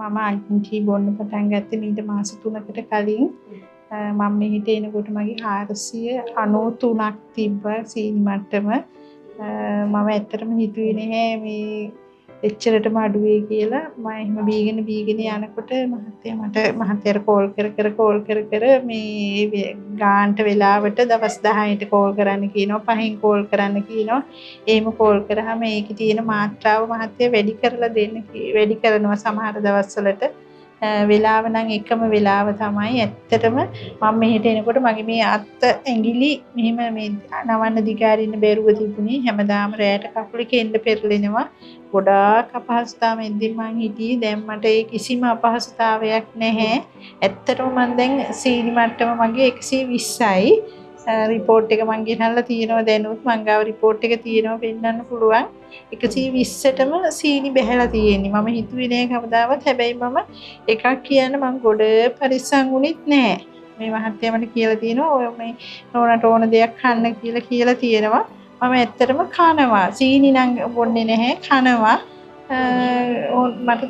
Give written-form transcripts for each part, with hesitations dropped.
මම අග්නිටි බොන්න පටන් ගත්තේ මීට මාස 3කට කලින්. මම මෙහෙට එනකොට මගේ 493ක් තිබ්බා සීනි මට්ටම. මම ඇත්තටම හිතුවේ නැහැ මේ එච්චරටම අඩු වෙයි කියලා. මම එහෙම බීගෙන යනකොට මහත්තයාට කෝල් කර මේ ගාන්ට වෙලාවට දවස් 10ට කෝල් කරන්න කියනවා, 5න් කෝල් කරන්න කියනවා. එහෙම කෝල් කරාම ඒකේ තියෙන මාත්‍රාව මහත්තයා වැඩි කරනවා සමහර දවස්වලට. වෙලාව නම් එකම වෙලාව තමයි. ඇත්තටම මම මෙහෙට එනකොට මගේ මේ අත් ඇඟිලි මෙහෙම මේ නවන්න දිගාරින්න බැරුව තිබුණේ. හැමදාම රැයට කකුලේ කෙන්ඩ පෙරලෙනවා. ගොඩාක් අපහසුතාවෙන්දී මං හිටියේ. දැන් මට ඒ කිසිම අපහසුතාවයක් නැහැ. ඇත්තටම මම දැන් සීනි මට්ටම මගේ 120යි. රිපෝට් එක මං ගෙනල්ලා තියෙනවා දැනුත්. මං ගාව රිපෝට් එක තියෙනවා පෙන්නන්න පුළුවන්. 120ටම සීනි බැහැලා තියෙන්නේ. මම හිතුවේ නෑ කවදාවත්. හැබැයි මම එකක් කියන්න මං ගොඩ පරිස්සම් වුණෙත් නෑ. මේ මහත්තයා මට කියලා තියෙනවා ඔය මේ නෝනට ඕන දෙයක් කන්න කියලා තියෙනවා. මම ඇත්තටම කනවා. සීනි නම් බොන්නේ නැහැ, කනවා. මට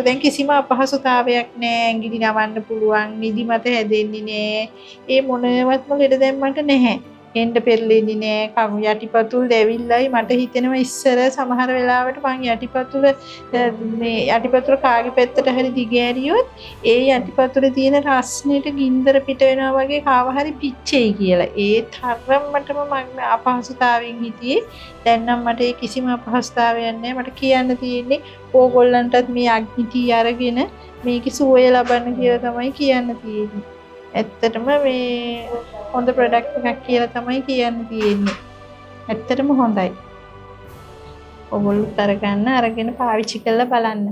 දැන් කිසිම අපහසුතාවයක් නෑ. ඇඟිලි නවන්න පුළුවන්, නිදිමත හැදෙන්නේ නෑ. ඒ මොනවත්ම ලෙඩ දැන් මට නැහැ. එන්න පෙරලෙන්නේ නෑ. කමු යටිපතුල් දැවිල්ලයි. මට හිතෙනවා ඉස්සර සමහර වෙලාවට මං යටිපතුල කාගේ පැත්තට හරි දිගෑරියොත් ඒ යටිපතුලේ තියෙන රස්නෙට ගින්දර පිට වෙනවා වගේ කාව හරි පිච්චෙයි කියලා. ඒ තරමටම මම අපහසුතාවයෙන් හිටියේ. දැන් නම් මට ඒ කිසිම අපහසුතාවයක් නැහැ. මට කියන්න තියෙන්නේ ඕගොල්ලන්ටත් මේ අග්නිටි අරගෙන මේකේ සුවය ලබන්න කියලා තමයි කියන්න තියෙන්නේ. ඇත්තටම මේ හොඳ ප්‍රොඩක්ට් එකක් කියලා තමයි කියන්න තියෙන්නේ. ඇත්තටම හොඳයි. ඔයගොල්ලෝ අරගෙන පාවිච්චි කරලා බලන්න.